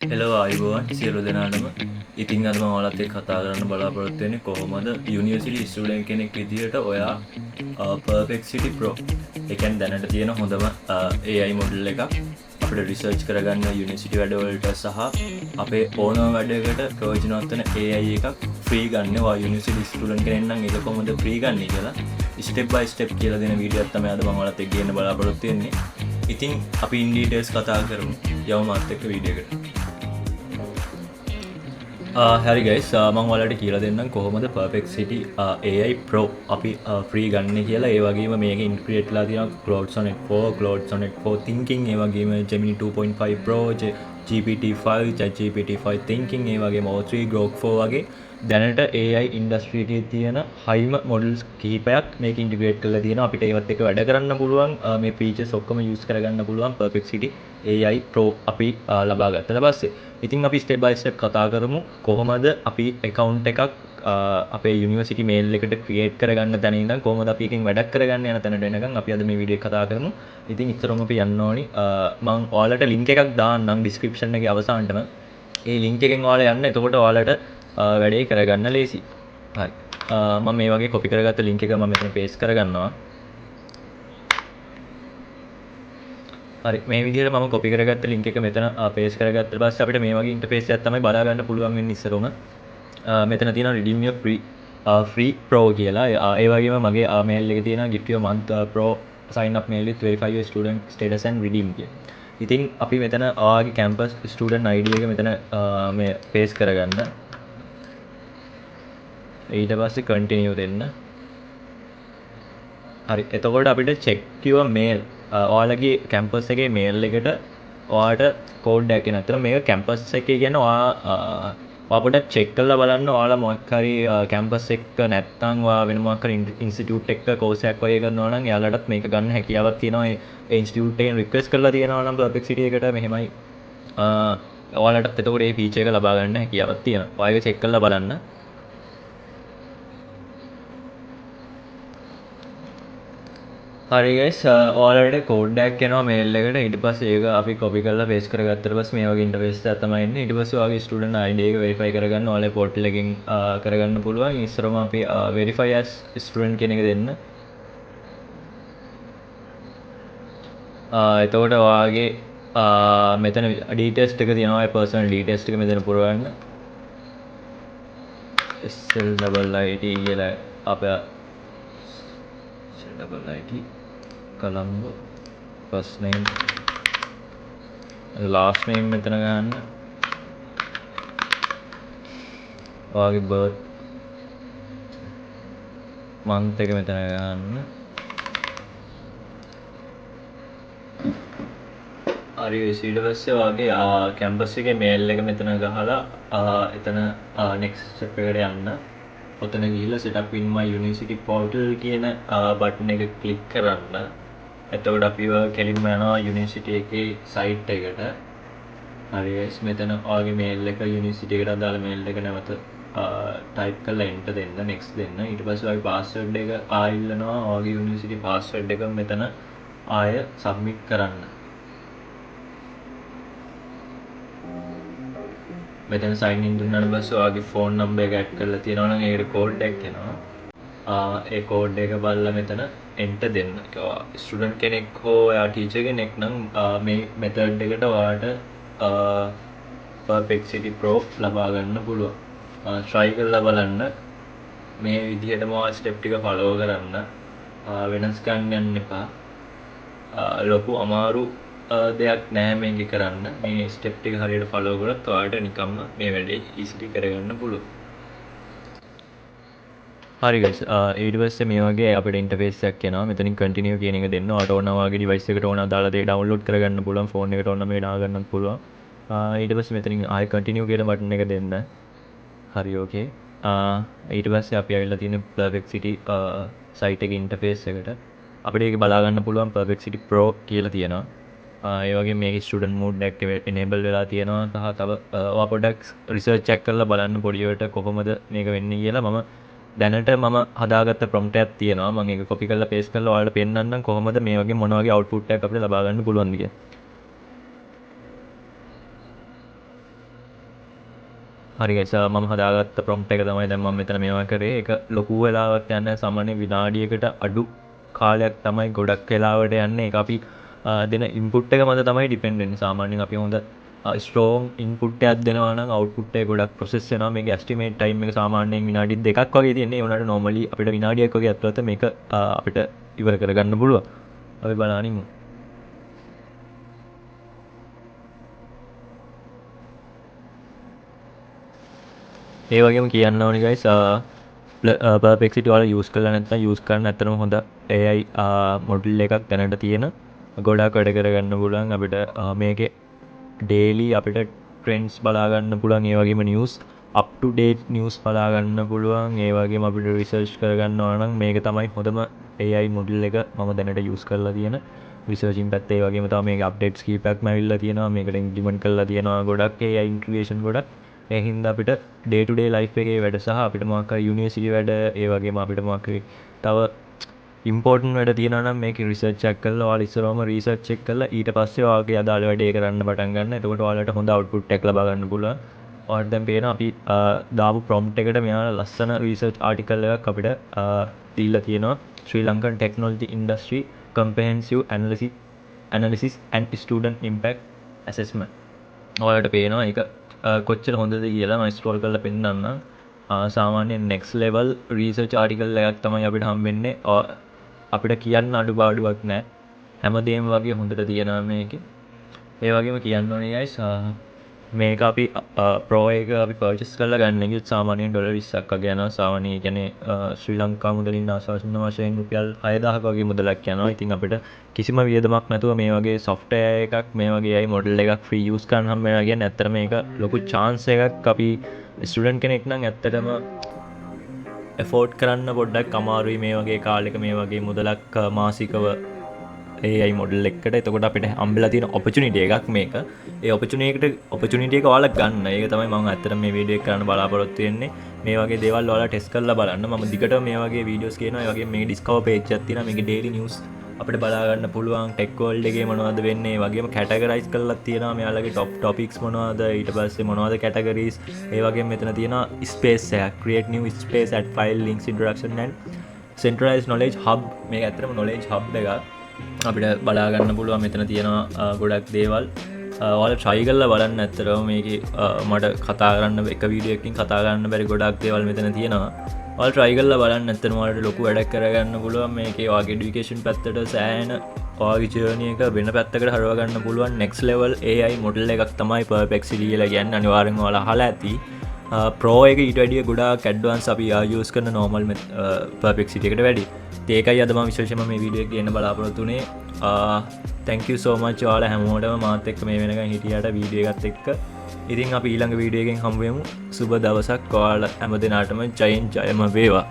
Hello අයිබෝන් සියලු දෙනාටම ඉතිං අදම ඔයාලත් එක්ක කතා කරන්න බලාපොරොත්තු වෙන්නේ කොහොමද යුනිවර්සිටි ස්ටුඩන්ට් කෙනෙක් විදිහට ඔයා Perplexity Pro ඒ කියන්නේ දැනට තියෙන හොඳම AI මොඩල් එකක් අපිට රිසර්ච් කරගන්න යුනිවර්සිටි වැඩවලට සහ අපේ ඕනම වැඩකට ප්‍රයෝජනවත් වෙන AI එකක් ෆ්‍රී ගන්න. ඔයා යුනිවර්සිටි ස්ටුඩන්ට් කෙනෙක් නම් ඒක කොහොමද ෆ්‍රී ගන්නේ කියලා ස්ටෙප් බයි ස්ටෙප් කියලා දෙන වීඩියෝයක් තමයි අද මම ඔයාලත් එක්ක ගේන්න බලාපොරොත්තු වෙන්නේ. ඉතින් අපි ඉන් ඩීටේල්ස් කතා කරමු. යමු මාත් එක්ක වීඩියෝ එකට. හැරි ගයිස් මං වලට කියලා දෙන්නම් කොහොමද Perplexity AI Pro අපි ෆ්‍රී ගන්න කියලා. ඒ වගේම මේක ඉන්ක්‍රියේට්ලා තියෙනවා Claude Sonnet 4, Claude Sonnet 4 Thinking, ඒ වගේම Gemini 2.5 Pro, GPT-5, ChatGPT-5 Thinking, ඒ වගේම O3 Grok 4 වගේ දැනට AI ඉන්ඩස්ට්‍රී එකේ තියෙන හයිම මොඩල්ස් කිහිපයක් මේක ඉන්ටිග්‍රේට් කරලා තියෙනවා. අපිට ඒවත් එක්ක වැඩ කරන්න පුළුවන්. මේ ෆීචර්ස් ඔක්කොම යූස් කරගන්න පුළුවන් Perplexity AI Pro අපි ලබා ගත්තට පස්සේ. ඉතින් අපි ස්ටෙප් බයි ස්ටෙප් කතා කරමු කොහොමද අපි account එකක් අපේ යුනිවර්සිටි මේල් එකට ක්‍රියේට් කරගන්න තැන ඉඳන් කොහොමද අපි එකෙන් වැඩක් කරගන්න යන තැනට එනකන් අපි අද මේ වීඩියෝ එක කතා කරමු. ඉතින් ඉතරම අපි යන්න ඕනි. මම ඔයාලට link එකක් දාන්නම් description එකේ අවසානටම. ඒ link එකෙන් ඔයාලා යන්න. එතකොට ඔයාලට වැඩේ කරගන්න ලේසි. හරි. මම මේ වගේ copy කරගත්ත link එක මම මෙතන paste කරගන්නවා. හරි මේ විදිහට මම copy කරගත්ත link එක මෙතන paste කරගත්ත පස්සේ අපිට මේ වගේ interface එකක් තමයි බලා ගන්න පුළුවන් වෙන්නේ ඉස්සරම. මෙතන තියෙනවා redeem your free pro කියලා. ඒ වගේම මගේ mail එකේ තියෙනවා gift your month pro sign up mail with verify your student status and redeem කියලා. ඉතින් අපි මෙතන ඔයාගේ campus student ID එක මෙතන මේ paste කරගන්න. ඊට පස්සේ continue දෙන්න. හරි එතකොට අපිට check your mail ඔයාලගේ කැම්පස් එකේ මේල් එකට ඔයාලට කෝඩ් එකක් එනවා. අතන මේක කැම්පස් එකේ කියන්නේ ඔයා පොඩ්ඩක් check කරලා බලන්න ඔයාලා මොකක් හරි කැම්පස් එක නැත්නම් ඔයා වෙන මොකක් හරි ඉන්ස්ටිටියුට් එකක කෝස් එකක් වගේ කරනවා නම් එයාලටත් මේක ගන්න හැකියාවක් තියෙනවා. ඒ ඉන්ස්ටිටියුට් එකෙන් රික්වෙස්ට් කරලා තියෙනවා නම් Perplexity එකට මෙහෙමයි ඔයාලටත් එතකොට මේ ෆීචර් එක ලබා ගන්න හැකියාවක් තියෙනවා. ඔයා ඒක check කරලා බලන්න. හරි ගයිස් ඔයාලට කෝඩ් එකක් එනවා මේල් එකට. ඊට පස්සේ ඒක අපි copy කරලා paste කරගත්තට පස්සේ මේ වගේ ඉන්ටර්ෆේස් එකක් තමයි එන්නේ. ඊට පස්සේ ඔයාගේ ස්ටුඩන්ට් ID එක verify කරගන්න ඔයාලේ පෝර්ටල් එකෙන් කරගන්න පුළුවන්. ඉස්සරම අපි verify as student කියන එක දෙන්න. එතකොට ඔයාගේ මෙතන details ටික තියෙනවා. ඒ personal details ටික මෙතන පුරවන්න. SLIIT කියලා අපේ SLIIT Colombo first name last name මෙතන ගන්න. ඔයාගේ birth month එක මෙතන ගන්න. හරි ඊට පස්සේ ඔයාගේ කැම්පස් එකේ මේල් එක මෙතන ගහලා එතන next step එකට යන්න. ඔතන ගිහිල්ලා set up in my university portal කියන බටන් එක ක්ලික් කරන්න. එතකොට අපිව කෙලින්ම යනවා යුනිවර්සිටි එකේ සයිට් එකට. හරි guys මෙතන ඔයාගේ මේල් එක යුනිවර්සිටි එකට අදාළ මේල් එක නැවත ටයිප් කරලා enter දෙන්න next දෙන්න. ඊට පස්සේ ඔයාගේ password එක ආයෙල්ලනවා. ඔයාගේ යුනිවර්සිටි password එක මෙතන ආය submit කරන්න. මෙතන sign in දුන්නාට පස්සේ ඔයාගේ phone number එක add කරලා තියෙනවා නම් ඒකට code එකක් එනවා. ඒ කෝඩ් එක බලලා මෙතන enter දෙන්න. ස්ටුඩන්ට් කෙනෙක් හෝ එයා ටීචර් කෙනෙක් නම් මේ මෙතඩ් එකට ඔයාලට Perplexity Pro ලබා ගන්න පුළුවන්. try කරලා බලන්න. මේ විදිහටම ඔයා ස්ටෙප් ටික follow කරන්න. වෙනස් ගන්න යන්න එපා. ලොකු අමාරු දෙයක් නෑ මේක කරන්න. මේ ස්ටෙප් ටික හරියට follow කරොත් ඔයාලට නිකම්ම මේ වැඩේ easily කරගන්න පුළුවන්. හරි guys ඊට පස්සේ මේ වගේ අපිට ඉන්ටර්ෆේස් එකක් එනවා. මෙතනින් continue කියන එක දෙන්න. ඔයාලට ඕන වගේ device එකට ඕන දාලා දේ download කරගන්න පුළුවන්. phone එකට ඕන මේ දාගන්නත් පුළුවන්. ඊට පස්සේ මෙතනින් ආයෙ continue කියන බටන් එක දෙන්න. හරි okay. ඊට පස්සේ අපි ආවිල්ලා තියෙන Perplexity site එකේ ඉන්ටර්ෆේස් එකට. අපිට ඒක බලා ගන්න පුළුවන් Perplexity Pro කියලා තියෙනවා. ඒ වගේ මේකේ student mode එක enable වෙලා තියෙනවා. සහ තව ඔයා පොඩ්ඩක් research check කරලා බලන්න පොඩියට කොහොමද මේක වෙන්නේ කියලා. මම දැනට මම හදාගත්ත prompt එකක් තියෙනවා. මම ඒක copy කරලා paste කරලා ඔයාලට පෙන්නන්නම් කොහොමද මේ වගේ මොන වගේ output එකක් අපිට ලබා ගන්න පුළුවන්ද කියලා. හරි guys මම හදාගත්ත prompt එක තමයි දැන් මම මෙතන මේවා කරේ. ඒක ලොකු වෙලාවක් යන සාමාන්‍ය විනාඩියකට අඩු කාලයක් තමයි ගොඩක් වෙලාවට යන්නේ. ඒක අපි දෙන ඉන්පුට් එක මත තමයි ඩිපෙන්ඩ් වෙන්නේ. සාමාන්‍යයෙන් අපි හොඳ ස්ට්‍රෝං ඉන්පුට් එකක් දෙනවා නම් අවුට්පුට් එක ගොඩක් ප්‍රොසෙස් වෙනවා. මේක එස්ටිමේට් ටයිම් එක සාමාන්‍යයෙන් විනාඩි 2ක් වගේ තියෙන්නේ. ඒ වුණාට normally අපිට විනාඩියක් වගේ අත්වලත මේක අපිට ඉවර කරගන්න පුළුවන්. අපි බලනිමු. ඒ වගේම කියන්න ඕනේ guys perplexity වල use කරලා නැත්නම් use කරන්න ඇත්තටම හොඳ AI මොඩල් එකක් දැනට තියෙන ගොඩක් වැඩ කරගන්න පුළුවන් අපිට මේකේ daily අපිට trends බලා ගන්න පුළුවන් ඒ වගේම news up to date news බලා ගන්න පුළුවන් ඒ වගේම අපිට research කරගන්නවා නම් මේක තමයි හොඳම AI මොඩල් එක මම දැනට use කරලා තියෙන researching පැත්තේ ඒ වගේම තමයි මේකේ updates කීපයක්ම ඇවිල්ලා තියෙනවා මේකට implement කරලා තියෙනවා ගොඩක් AI integration ගොඩක් ඒ හින්දා අපිට day to day life එකේ වැඩ සහ අපිට මොකක් හරි university වැඩ ඒ වගේම අපිට මොකක් හරි තව important වැඩ තියෙනවා නම් මේකේ research එකක් කරලා ඔයාලා ඉස්සරවම research එක කරලා ඊට පස්සේ ඔයාගේ අදාළ වැඩේ කරන්න පටන් ගන්න. එතකොට ඔයාලට හොඳ output එකක් ලබා ගන්න පුළුවන්. ඔයාලට දැන් පේනවා අපි දාපු prompt එකට මෙයාලා ලස්සන research article එකක් අපිට දීලා තියෙනවා. Sri Lankan Technology Industry Comprehensive Analysis and Student Impact Assessment. ඔයාලට පේනවා ඒක කොච්චර හොඳද කියලා මම ස්ක්‍රෝල් කරලා පෙන්නන්නම්. සාමාන්‍යයෙන් next level research article එකක් තමයි අපිට හම්බෙන්නේ. අපිට කියන්න අඩුපාඩුවක් නැහැ. හැමදේම වගේ හොඳට තියෙනවා මේකේ. ඒ වගේම කියන්න ඕනේ guys මේක අපි pro එක අපි purchase කරලා ගන්න එක සාමාන්‍යයෙන් ඩොලර් 20ක් වගේ යනවා. සාමාන්‍යයෙන් කියන්නේ ශ්‍රී ලංකා මුදලින් ආසන්න වශයෙන් රුපියල් 6000ක වගේ මුදලක් යනවා. ඉතින් අපිට කිසිම වියදමක් නැතුව මේ වගේ software එකක් මේ වගේ AI model එකක් free use කරන්න හම්බ වෙනවා කියන්නේ ඇත්තටම මේක ලොකු chance එකක්. අපි ස්ටුඩන්ට් කෙනෙක් නම් ඇත්තටම afford කරන්න පොඩ්ඩක් අමාරුයි මේ වගේ කාලෙක මේ වගේ මුදලක් මාසිකව AI model එකකට. එතකොට අපිට හම්බෙලා තියෙන opportunity එකක් මේක. ඒ opportunity එක ඔයාලා ගන්න. ඒක තමයි මම ඇත්තටම මේ වීඩියෝ එක කරන්න බලාපොරොත්තු වෙන්නේ. මේ වගේ දේවල් ඔයාලා ටෙස්ට් කරලා බලන්න. මම දිගටම මේ වගේ වීඩියෝස් කියනවා. ඒ වගේ මේ discover page එකක් තියෙනවා. මේකේ daily news අපිට බලා ගන්න පුළුවන්. tech world එකේ මොනවද වෙන්නේ? ඒ වගේම categorize කරලා තියෙනවා. මෙයාලගේ top topics මොනවද? ඊට පස්සේ මොනවද categories? ඒ වගේම මෙතන තියෙනවා space එකක්. create new space add file links introduction and centralized knowledge hub. මේක ඇත්තටම knowledge hub එකක්. අපිට බලාගන්න පුළුවන් මෙතන තියෙනවා ගොඩක් දේවල්. ඔයාලා try කරලා බලන්න. ඇත්තටම මේකේ මට කතා කරන්න එක වීඩියෝ එකකින් කතා කරන්න බැරි ගොඩක් දේවල් මෙතන තියෙනවා. ඔයාලා try කරලා බලන්න. ඇත්තටම ඔයාලට ලොකු වැඩක් කරගන්න පුළුවන්. මේකේ ඔයාගේ education පැත්තට සෑහෙන ඔයාගේ journey එක වෙන පැත්තකට හරව ගන්න පුළුවන්. next level AI model එකක් තමයි perplexity කියලා කියන්නේ. අනිවාර්යෙන්ම ඔයාලා අහලා ඇති. Pro එක ඊට වැඩිය ගොඩාක් advance අපි use කරන normal perplexity එකට වැඩිය. ඒකයි අද මම විශේෂයෙන්ම මේ වීඩියෝ එක ගන්න බලාපොරොත්තු වෙන්නේ. thank you so much ඔයාලා හැමෝටම මාත් එක්ක මේ වෙනකන් හිටියට වීඩියෝ එකත් එක්ක. ඉතින් අපි ඊළඟ වීඩියෝ එකෙන් හම්බ වෙමු. සුබ දවසක් ඔයාලා හැම දිනාටම ජයෙන් ජයම වේවා.